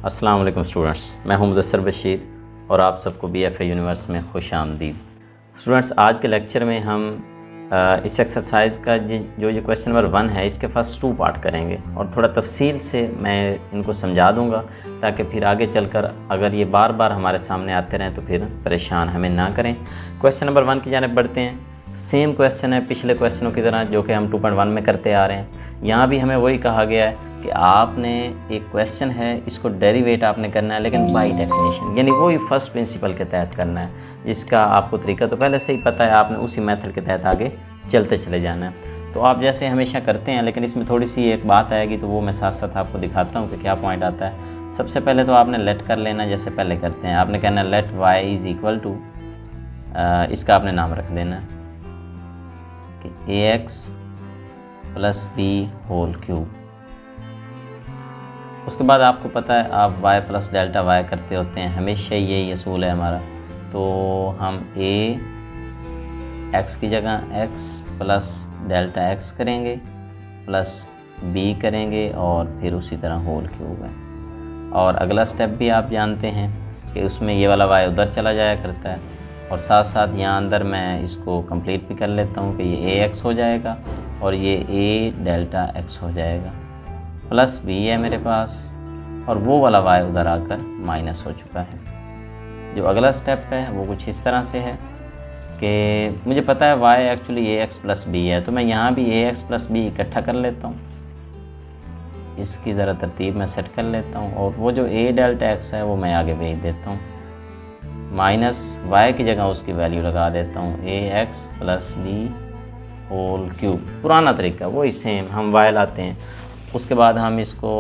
अस्सलाम वालेकुम स्टूडेंट्स, मैं हूं मुदस्सर बशीर और आप सबको BFA यूनिवर्स में खुश आमदीद। स्टूडेंट्स, आज के लेक्चर में हम इस एक्सरसाइज का जो ये क्वेश्चन नंबर 1 है, इसके फर्स्ट 2 पार्ट करेंगे और थोड़ा तफसील से मैं इनको समझा दूंगा ताकि फिर आगे चलकर अगर ये बार बार हमारे सामने आते रहें तो फिर परेशान हमें ना करें। क्वेश्चन नंबर 1 की जानिब बढ़ते हैं। सेम क्वेश्चन है पिछले क्वेश्चनों की तरह जो कि हम 2.1 में करते आ रहे हैं। यहाँ भी हमें वही कहा गया है कि आपने एक क्वेश्चन है, इसको डेरिवेट आपने करना है लेकिन बाय डेफिनेशन, यानी वही फर्स्ट प्रिंसिपल के तहत करना है। इसका आपको तरीका तो पहले से ही पता है, आपने उसी मेथड के तहत आगे चलते चले जाना है। तो आप जैसे हमेशा करते हैं, लेकिन इसमें थोड़ी सी एक बात आएगी तो वो मैं साथ साथ आपको दिखाता हूँ कि क्या पॉइंट आता है। सबसे पहले तो आपने लेट कर लेना, जैसे पहले करते हैं। आपने कहना let y is equal to, इसका आपने नाम रख देना कि ax plus b whole cube. उसके बाद आपको पता है आप y प्लस डेल्टा y करते होते हैं, हमेशा यही असूल है हमारा। तो हम x की जगह x प्लस डेल्टा x करेंगे प्लस b करेंगे और फिर उसी तरह होल क्यूब है। और अगला स्टेप भी आप जानते हैं कि उसमें ये वाला y उधर चला जाया करता है और साथ साथ यहाँ अंदर मैं इसको कंप्लीट भी कर लेता हूँ कि ये ax हो जाएगा और ये a डेल्टा x हो जाएगा, प्लस b है मेरे पास और वो वाला y उधर आकर माइनस हो चुका है। जो अगला स्टेप है वो कुछ इस तरह से है कि मुझे पता है y actually ax plus b है, तो मैं यहाँ भी ax प्लस b इकट्ठा कर लेता हूँ, इसकी ज़रा तरतीब मैं सेट कर लेता हूँ और वो जो a डेल्टा x है वो मैं आगे भेज देता हूँ, माइनस y की जगह उसकी वैल्यू लगा देता हूँ ax plus b whole cube. पुराना तरीका वही सेम, हम y लाते हैं, उसके बाद हम इसको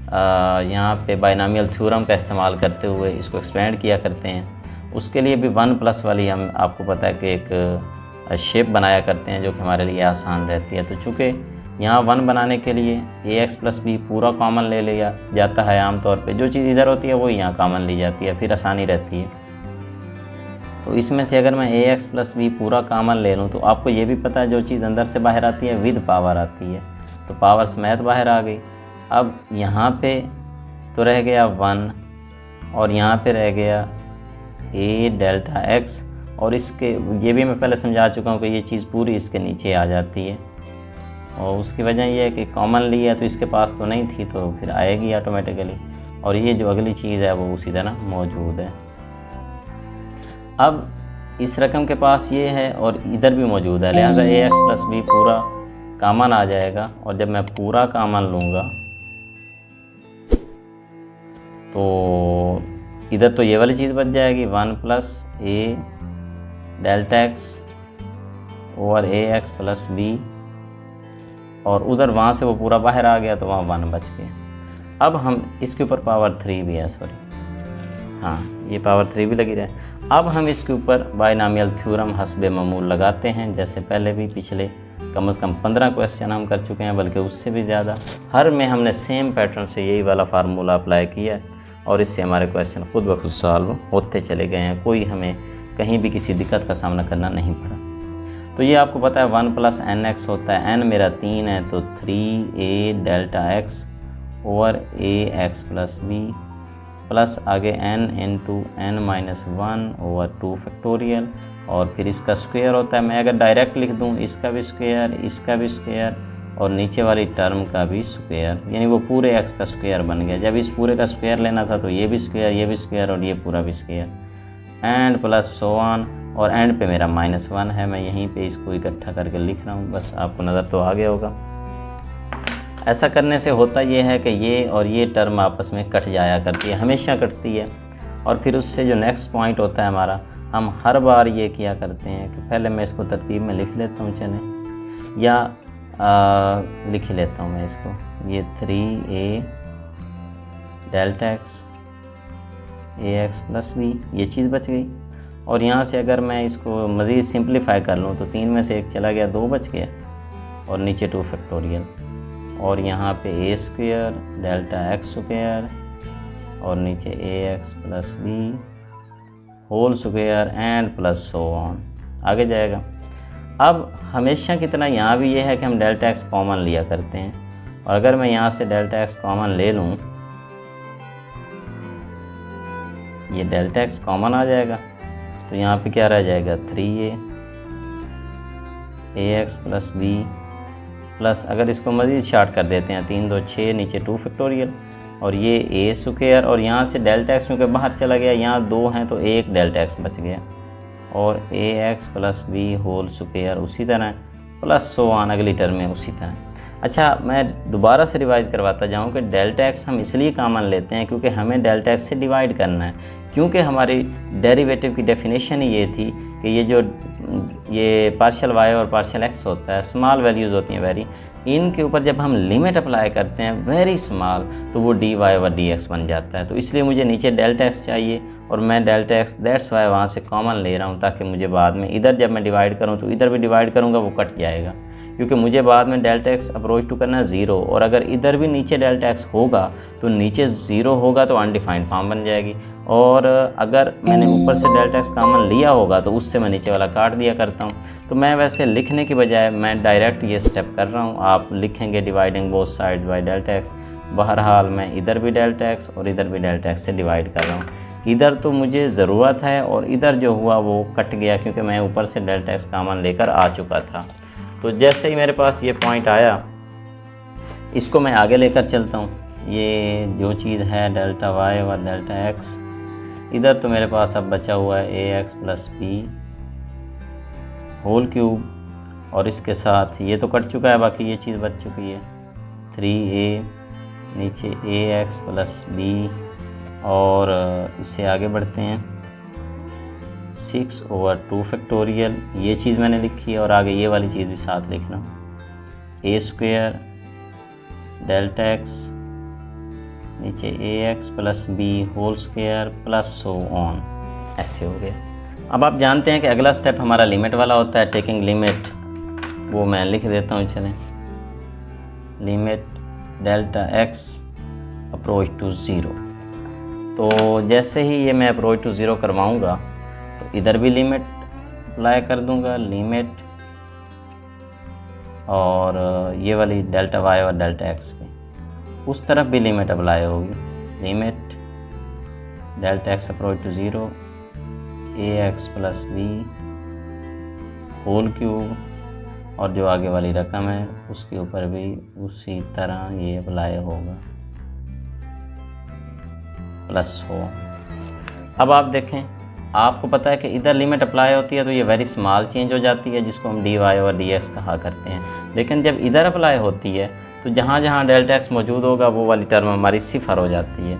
यहाँ पे बाइनोमियल थ्योरम का इस्तेमाल करते हुए इसको एक्सपेंड किया करते हैं। उसके लिए भी 1 प्लस वाली हम आपको पता है कि एक शेप बनाया करते हैं जो कि हमारे लिए आसान रहती है। तो चूँकि यहाँ 1 बनाने के लिए ax प्लस b पूरा कॉमन ले लिया जाता है, आमतौर पे जो चीज़ इधर होती है वो यहाँ कॉमन ली जाती है, फिर आसानी रहती है। तो इसमें से अगर मैं ax प्लस b पूरा कॉमन ले लूँ तो आपको ये भी पता है जो चीज़ अंदर से बाहर आती है विद पावर आती है, तो पावर समेत बाहर आ गई। अब यहाँ पे तो रह गया 1 और यहाँ पे रह गया a डेल्टा x, और इसके ये भी मैं पहले समझा चुका हूँ कि ये चीज़ पूरी इसके नीचे आ जाती है और उसकी वजह ये है कि कॉमन ली है तो इसके पास तो नहीं थी तो फिर आएगी ऑटोमेटिकली, और ये जो अगली चीज़ है वो उसी तरह मौजूद है। अब इस रकम के पास ये है और इधर भी मौजूद है, लिहाजा ax प्लस b पूरा कॉमन आ जाएगा और जब मैं पूरा कॉमन लूँगा तो इधर तो ये वाली चीज़ बच जाएगी 1 plus a delta x over ax plus b, और उधर वहाँ से वो पूरा बाहर आ गया तो वहाँ 1 बच गया। अब हम इसके ऊपर पावर 3 भी है, सॉरी हाँ ये पावर 3 भी लगी रहे। अब हम इसके ऊपर बाइनोमियल थ्योरम हस्बे मामूल लगाते हैं, जैसे पहले भी पिछले कम से कम 15 क्वेश्चन हम कर चुके हैं, बल्कि उससे भी ज़्यादा। हर में हमने सेम पैटर्न से यही वाला फार्मूला अप्लाई किया और इससे हमारे क्वेश्चन खुद ब खुद सॉल्व होते चले गए हैं, कोई हमें कहीं भी किसी दिक्कत का सामना करना नहीं पड़ा। तो ये आपको पता है 1 प्लस nx होता है, n मेरा 3 है तो 3a delta x over ax plus b plus आगे n into n minus 1 over 2 factorial, और फिर इसका स्क्वायर होता है। मैं अगर डायरेक्ट लिख दूँ इसका भी स्क्वायर, इसका भी स्क्वायर और नीचे वाली टर्म का भी स्क्वायर, यानी वो पूरे x का स्क्वायर बन गया। जब इस पूरे का स्क्वायर लेना था तो ये भी स्क्वायर, ये भी स्क्वायर और ये पूरा भी square, and plus so on, और एंड पे मेरा -1 है। मैं यहीं पे इसको इकट्ठा करके लिख रहा हूँ, बस आपको नज़र तो आ गया होगा। ऐसा करने से होता ये है कि ये और ये टर्म आपस में कट जाया करती है, हमेशा कटती है। और फिर उससे जो नेक्स्ट पॉइंट होता है हमारा, हम हर बार ये किया करते हैं कि पहले मैं इसको तरतीब में लिख लेता हूँ, चलें, या लिख लेता हूँ मैं इसको, ये 3a delta x ax plus b, ये चीज़ बच गई। और यहाँ से अगर मैं इसको मज़ीद सिंप्लीफाई कर लूँ तो 3 में से 1 चला गया, 2 बच गया और नीचे 2 फैक्टोरियल, और यहाँ पे a square delta x square और नीचे ax plus b whole square and plus so on, आगे जाएगा। अब हमेशा की तरह यहाँ भी ये है कि हम डेल्टा x कॉमन लिया करते हैं, और अगर मैं यहाँ से डेल्टा x कॉमन ले लूँ ये डेल्टा एक्स कॉमन आ जाएगा, तो यहाँ पे क्या रह जाएगा 3a ax plus B plus, अगर इसको मज़ीद शार्ट कर देते हैं 3 2 6, नीचे 2 फैक्टोरियल और ये a स्क्वायर, और यहाँ से डेल्टा एक्स क्योंकि बाहर चला गया, यहाँ 2 हैं तो एक डेल्टा एक्स बच गया, और ax plus B whole square उसी तरह प्लस 100 अगली टर्म में उसी तरह। अच्छा, मैं दोबारा से रिवाइज़ करवाता जाऊँ कि डेल्टा एक्स हम इसलिए कॉमन लेते हैं क्योंकि हमें डेल्टा एक्स से डिवाइड करना है, क्योंकि हमारी डेरिवेटिव की डेफिनेशन ही ये थी कि ये पार्शियल वाई और पार्शियल एक्स होता है, स्मॉल वैल्यूज़ होती हैं वेरी, इनके ऊपर जब हम लिमिट अप्लाई करते हैं वेरी स्मॉल तो वो D Y over D X बन जाता है। तो इसलिए मुझे नीचे डेल्टा एक्स चाहिए और मैं डेल्टा एक्स दैट्स वाई वहाँ से कॉमन ले रहा हूँ, ताकि मुझे बाद में इधर जब मैं डिवाइड करूँ तो इधर भी डिवाइड करूँगा वो कट जाएगा, क्योंकि मुझे बाद में डेल्टा एक्स अप्रोच टू करना है 0, और अगर इधर भी नीचे डेल्टा एक्स होगा तो नीचे 0 होगा तो अनडिफाइंड फॉर्म बन जाएगी, और अगर मैंने ऊपर से डेल्टा एक्स कॉमन लिया होगा तो उससे मैं नीचे वाला काट दिया करता हूँ। तो मैं वैसे लिखने की बजाय मैं डायरेक्ट ये स्टेप कर रहा हूँ, आप लिखेंगे dividing both sides by delta x. बहरहाल मैं इधर भी डेल्टा एक्स और इधर भी डेल्टा एक्स से डिवाइड कर रहा हूँ। इधर तो मुझे ज़रूरत है और इधर जो हुआ वो कट गया क्योंकि मैं ऊपर से डेल्टा एक्स कॉमन लेकर आ चुका था। तो जैसे ही मेरे पास ये पॉइंट आया, इसको मैं आगे लेकर चलता हूँ। ये जो चीज़ है डेल्टा वाई और डेल्टा एक्स, इधर तो मेरे पास अब बचा हुआ है A X plus B whole cube, और इसके साथ ये तो कट चुका है, बाकी ये चीज़ बच चुकी है 3a नीचे ए एक्स प्लस बी, और इससे आगे बढ़ते हैं 6/2 फैक्टोरियल, ये चीज़ मैंने लिखी है, और आगे ये वाली चीज़ भी साथ लिखना, ए स्क्वायर डेल्टा एक्स नीचे A X plus B whole square plus so on, ऐसे हो गया। अब आप जानते हैं कि अगला स्टेप हमारा लिमिट वाला होता है, टेकिंग लिमिट, वो मैं लिख देता हूँ। चलें, limit delta X approach to 0। तो जैसे ही ये मैं अप्रोच टू 0 करवाऊँगा तो इधर भी लिमिट अप्लाई कर दूँगा, लिमिट, और ये वाली डेल्टा वाई और डेल्टा एक्स पे उस तरफ भी लिमिट अप्लाई होगी, limit delta X approach to 0 A X plus B whole cube, और जो आगे वाली रकम है उसके ऊपर भी उसी तरह ये अप्लाई होगा प्लस हो। अब आप देखें, आपको पता है कि इधर लिमिट अप्लाई होती है तो ये वेरी स्मॉल चेंज हो जाती है, जिसको हम डी वाई और डी एक्स कहा करते हैं, लेकिन जब इधर अप्लाई होती है तो जहाँ जहाँ डेल्टा एक्स मौजूद होगा वो वाली टर्म हमारी सिफर हो जाती है।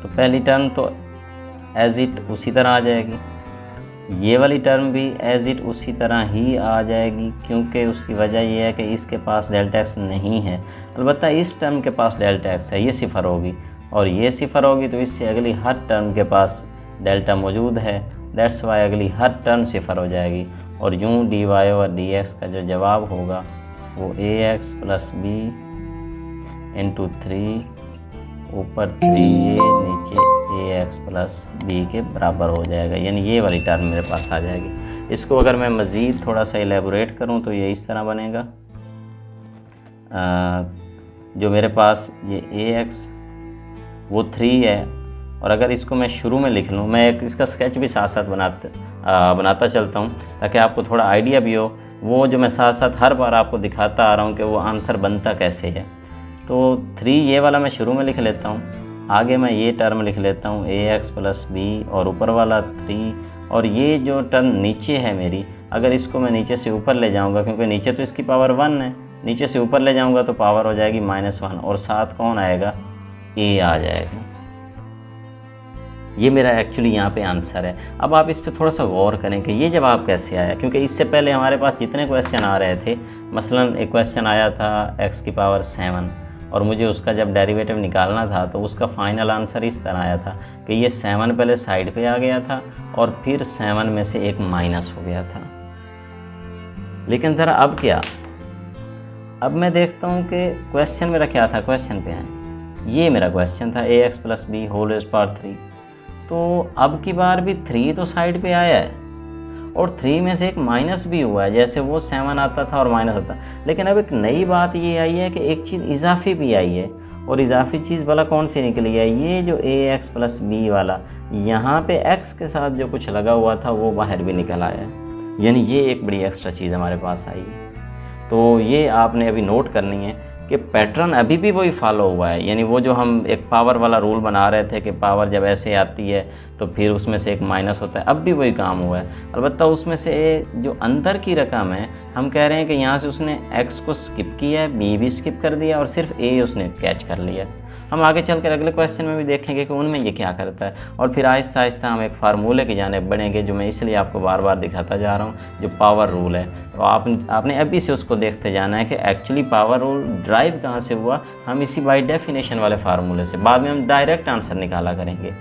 तो पहली टर्म तो एज इट उसी तरह आ जाएगी, ये वाली टर्म भी एज इट उसी तरह ही आ जाएगी, क्योंकि उसकी वजह यह है कि इसके पास डेल्टा एक्स नहीं है। अलबत्ता इस टर्म के पास डेल्टा एक्स है, ये सिफर होगी, और ये सिफर होगी तो इससे अगली हर टर्म के पास डेल्टा मौजूद है, दैट्स वाई अगली हर टर्म सिफर हो जाएगी, और यूँ डी वाई और डी एक्स का जो जवाब होगा वो ए एक्स प्लस बी इंटू 3 ऊपर 3a नीचे ए एक्स प्लस बी के बराबर हो जाएगा, यानी ये वाली टर्म मेरे पास आ जाएगी। इसको अगर मैं मज़ीद थोड़ा सा एलेबोरेट करूँ तो ये इस तरह बनेगा, जो मेरे पास ये ए एक्स वो 3 है, और अगर इसको मैं शुरू में लिख लूँ, मैं एक इसका स्केच भी साथ साथ बनाता चलता हूँ ताकि आपको थोड़ा आइडिया भी हो, वो जो मैं साथ साथ हर बार आपको दिखाता आ रहा हूँ कि वो आंसर बनता कैसे है। तो 3 ये वाला मैं शुरू में लिख लेता हूँ, आगे मैं ये टर्म लिख लेता हूँ ए एक्स प्लस बी, और ऊपर वाला 3, और ये जो टर्म नीचे है मेरी, अगर इसको मैं नीचे से ऊपर ले जाऊँगा, क्योंकि नीचे तो इसकी पावर 1 है, नीचे से ऊपर ले जाऊँगा तो पावर हो जाएगी -1, और साथ कौन आएगा, ए आ जाएगा। ये मेरा एक्चुअली यहाँ पे आंसर है। अब आप इस पर थोड़ा सा गौर करें कि ये जवाब कैसे आया, क्योंकि इससे पहले हमारे पास जितने क्वेश्चन आ रहे थे, मसलन एक क्वेश्चन आया था x की पावर 7, और मुझे उसका जब डेरिवेटिव निकालना था तो उसका फाइनल आंसर इस तरह आया था कि ये 7 पहले साइड पे आ गया था और फिर 7 में से एक माइनस हो गया था। लेकिन ज़रा अब क्या, अब मैं देखता हूँ कि क्वेश्चन मेरा क्या था, क्वेश्चन पे है, ये मेरा क्वेश्चन था A X plus B whole raise power 3। तो अब की बार भी 3 तो साइड पे आया है, और 3 में से एक माइनस भी हुआ है, जैसे वो 7 आता था और माइनस आता। लेकिन अब एक नई बात ये आई है कि एक चीज़ इजाफी भी आई है, और इजाफी चीज़ वाला कौन सी निकली है, ये जो ax प्लस बी वाला, यहाँ पे x के साथ जो कुछ लगा हुआ था वो बाहर भी निकल आया, यानी ये एक बड़ी एक्स्ट्रा चीज़ हमारे पास आई है। तो ये आपने अभी नोट करनी है कि पैटर्न अभी भी वही फॉलो हुआ है, यानी वो जो हम एक पावर वाला रूल बना रहे थे कि पावर जब ऐसे आती है तो फिर उसमें से एक माइनस होता है, अब भी वही काम हुआ है। अलबत्ता उसमें से जो अंतर की रकम है, हम कह रहे हैं कि यहाँ से उसने x को स्किप किया है, b भी स्किप कर दिया और सिर्फ a उसने कैच कर लिया। हम आगे चलकर अगले क्वेश्चन में भी देखेंगे कि उनमें ये क्या करता है, और फिर आहिस्ता आहिस्ता हम एक फार्मूले की जानिब बढ़ेंगे, जो मैं इसलिए आपको बार बार दिखाता जा रहा हूँ, जो पावर रूल है। तो आपने अभी से उसको देखते जाना है कि एक्चुअली पावर रूल ड्राइव कहाँ से हुआ। हम इसी बाई डेफिनेशन वाले फार्मूले से, बाद में हम डायरेक्ट आंसर निकाला करेंगे।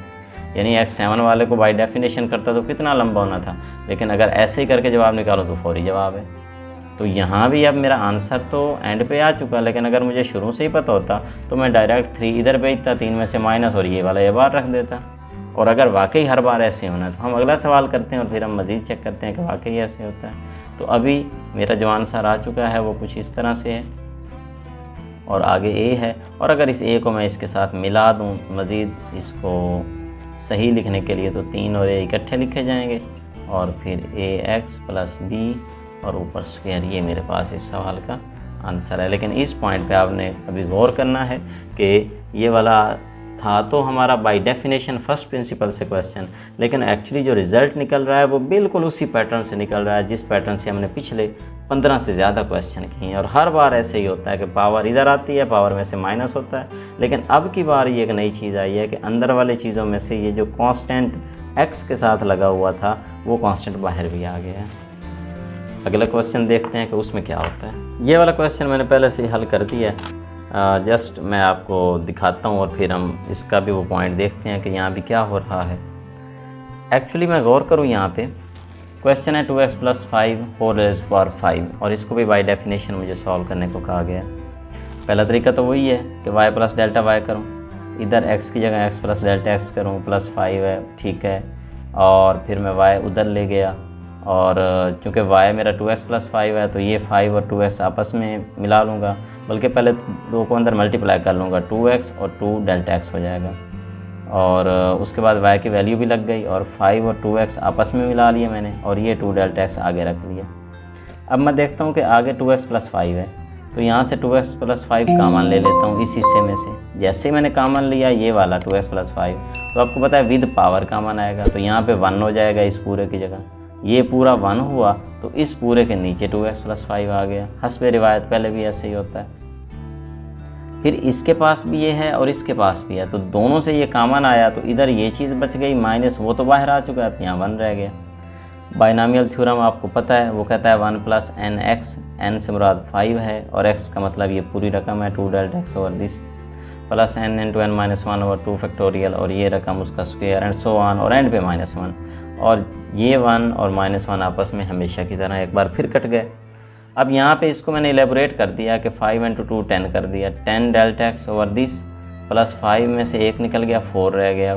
यानी x7 वाले को बाई डेफिनेशन करता तो कितना लंबा होना था, लेकिन अगर ऐसे ही करके जवाब निकालो तो फौरी जवाब है। तो यहाँ भी अब मेरा आंसर तो एंड पे आ चुका, लेकिन अगर मुझे शुरू से ही पता होता तो मैं डायरेक्ट 3 इधर भेजता, 3 में से माइनस और ये वाला ये बार रख देता। और अगर वाकई हर बार ऐसे होना तो हम अगला सवाल करते हैं और फिर हम मज़ीद चेक करते हैं कि वाकई ऐसे होता है। तो अभी मेरा जो आंसर आ चुका है वो कुछ इस तरह से है और आगे ए है, और अगर इस ए को मैं इसके साथ मिला दूँ मज़ीद इसको सही लिखने के लिए, तो 3 और ए इकट्ठे लिखे जाएंगे और फिर ax प्लस बी और ऊपर स्क्वायर, ये मेरे पास इस सवाल का आंसर है। लेकिन इस पॉइंट पे आपने अभी गौर करना है कि ये वाला था तो हमारा बाय डेफिनेशन फर्स्ट प्रिंसिपल से क्वेश्चन, लेकिन एक्चुअली जो रिज़ल्ट निकल रहा है वो बिल्कुल उसी पैटर्न से निकल रहा है जिस पैटर्न से हमने पिछले 15 से ज़्यादा क्वेश्चन किए हैं। और हर बार ऐसे ही होता है कि पावर इधर आती है, पावर में से माइनस होता है, लेकिन अब की बार ये एक नई चीज़ आई है कि अंदर वाले चीज़ों में से ये जो कांस्टेंट x के साथ लगा हुआ था वो कांस्टेंट बाहर भी आ गया है। अगला क्वेश्चन देखते हैं कि उसमें क्या होता है। ये वाला क्वेश्चन मैंने पहले से ही हल कर दिया है, जस्ट मैं आपको दिखाता हूँ और फिर हम इसका भी वो पॉइंट देखते हैं कि यहाँ भी क्या हो रहा है। एक्चुअली मैं गौर करूँ यहाँ पे क्वेश्चन है 2x plus 5 whole raised power 5 और इसको भी बाय डेफिनेशन मुझे सॉल्व करने को कहा गया। पहला तरीका तो वही है कि y प्लस डेल्टा y करूँ, इधर x की जगह x प्लस डेल्टा x करूँ, प्लस 5 है, ठीक है, और फिर मैं y उधर ले गया और चूँकि y मेरा 2x प्लस 5 है तो ये 5 और 2x आपस में मिला लूँगा, बल्कि पहले दो को अंदर मल्टीप्लाई कर लूँगा, 2x और 2 डेल्टा x हो जाएगा। और उसके बाद y की वैल्यू भी लग गई और 5 और 2x आपस में मिला लिया मैंने और ये 2 डेल्टा x आगे रख लिया। अब मैं देखता हूँ कि आगे 2x प्लस 5 है, तो यहाँ से 2x प्लस 5 कामन ले लेता हूँ इस हिस्से में से। जैसे ही मैंने कामन लिया ये वाला 2x प्लस 5, तो आपको पता है विद पावर कामन आएगा, तो यहाँ पे 1 हो जाएगा इस पूरे की जगह। ये पूरा 1 हुआ तो इस पूरे के नीचे 2x प्लस 5 आ गया। हस्बे रिवायत पहले भी ऐसे ही होता है। फिर इसके पास भी ये है और इसके पास भी है, तो दोनों से ये कामन आया तो इधर ये चीज़ बच गई, माइनस वो तो बाहर आ चुका है, तो यहाँ 1 रह गया। बाइनामियल थ्योरम आपको पता है, वो कहता है 1 प्लस एन एक्स, एन से मुराद 5 है और x का मतलब ये पूरी रकम है 2 delta x over this, plus N into N minus 1 over 2 factorial और ये रकम उसका स्क्वायर एंड सो ऑन और एंड पे -1, और ये 1 और -1 आपस में हमेशा की तरह एक बार फिर कट गए। अब यहाँ पे इसको मैंने एलेबोरेट कर दिया कि 5 इंटू 2 10 कर दिया, 10 delta x over this, plus 5 में से 1 निकल गया 4 रह गया,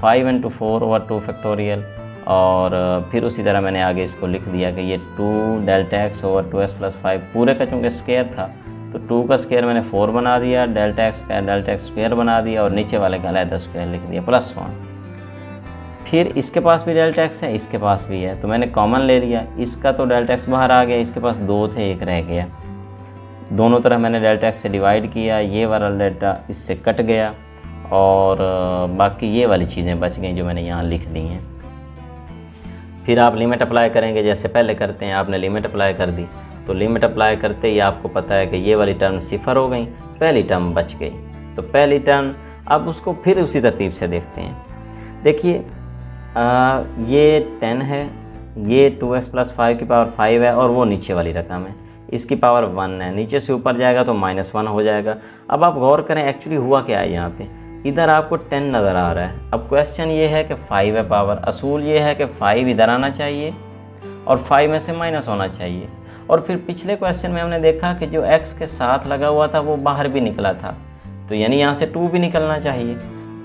5 इंटू 4 ओवर 2 फैक्टोरियल, और फिर उसी तरह मैंने आगे इसको लिख दिया कि ये 2 delta x over 2x plus 5 पूरे का चूँकि स्क्वायर था तो 2 का स्क्वायर मैंने 4 बना दिया, डेल्टा x का डेल्टा x स्क्वायर बना दिया और नीचे वाले का अलग स्क्वायर लिख दिया प्लस 1। फिर इसके पास भी डेल्टा x है, इसके पास भी है, तो मैंने कॉमन ले लिया, इसका तो डेल्टा x बाहर आ गया, इसके पास 2 थे 1 रह गया, दोनों तरफ मैंने डेल्टा x से डिवाइड किया, ये वाला डेल्टा इससे कट गया और बाकी ये वाली चीज़ें बच गई जो मैंने यहाँ लिख दी हैं। फिर आप लिमिट अप्लाई करेंगे जैसे पहले करते हैं, आपने लिमिट अप्लाई कर दी, तो लिमिट अप्लाई करते ही आपको पता है कि ये वाली टर्म 0 हो गई, पहली टर्म बच गई, तो पहली टर्म अब उसको फिर उसी तरतीब से देखते हैं। देखिए ये 10 है, ये 2x प्लस 5 की पावर 5 है और वो नीचे वाली रकम है, इसकी पावर 1 है, नीचे से ऊपर जाएगा तो -1 हो जाएगा। अब आप गौर करें एक्चुअली हुआ क्या है, यहाँ पे इधर आपको 10 नज़र आ रहा है। अब क्वेश्चन ये है कि 5 है पावर, असूल ये है कि 5 इधर आना चाहिए और 5 में से माइनस होना चाहिए। और फिर पिछले क्वेश्चन में हमने देखा कि जो x के साथ लगा हुआ था वो बाहर भी निकला था, तो यानी यहाँ से 2 भी निकलना चाहिए,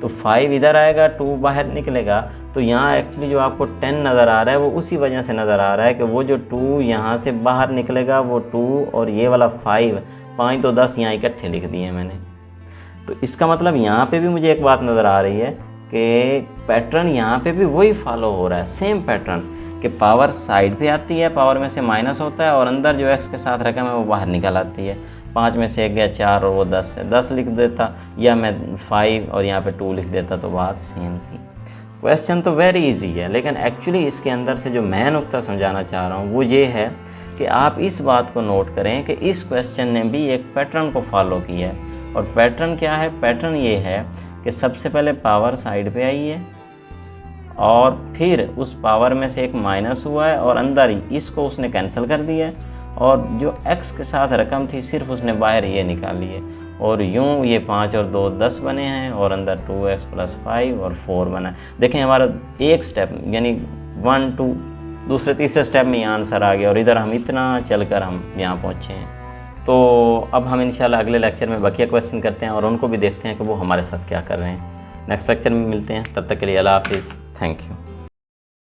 तो 5 इधर आएगा 2 बाहर निकलेगा, तो यहाँ एक्चुअली जो आपको 10 नज़र आ रहा है वो उसी वजह से नज़र आ रहा है कि वो जो 2 यहाँ से बाहर निकलेगा वो 2 और ये वाला 5 तो 10 यहाँ इकट्ठे लिख दिए मैंने। तो इसका मतलब यहाँ पे भी मुझे एक बात नज़र आ रही है कि पैटर्न यहाँ पे भी वही फॉलो हो रहा है, सेम पैटर्न, कि पावर साइड पे आती है, पावर में से माइनस होता है और अंदर जो एक्स के साथ रकम है वो बाहर निकल आती है। 5 में से 1 गया 4 और वो 10 है, 10 लिख देता या मैं 5 और यहाँ पे 2 लिख देता तो बात सेम थी। क्वेश्चन तो वेरी इजी है, लेकिन एक्चुअली इसके अंदर से जो मैं नुक्ता समझाना चाह रहा हूँ वो ये है कि आप इस बात को नोट करें कि इस क्वेश्चन ने भी एक पैटर्न को फॉलो किया है। और पैटर्न क्या है? पैटर्न ये है कि सबसे पहले पावर साइड पे आई है और फिर उस पावर में से एक माइनस हुआ है और अंदर ही इसको उसने कैंसिल कर दिया है और जो x के साथ रकम थी सिर्फ उसने बाहर ये निकाली है और यूँ ये 5 और 2 10 बने हैं और अंदर 2x + 5 और 4 बना है। देखें हमारा एक स्टेप यानी 1 2 दूसरे तीसरे स्टेप में ये आंसर आ गया और इधर हम इतना चलकर हम यहाँ पहुँचे हैं। तो अब हम इंशाल्लाह अगले लेक्चर में बकिया क्वेश्चन करते हैं और उनको भी देखते हैं कि वो हमारे साथ क्या कर रहे हैं। नेक्स्ट लेक्चर में मिलते हैं, तब तक के लिए अल्लाह हाफिज़, थैंक यू।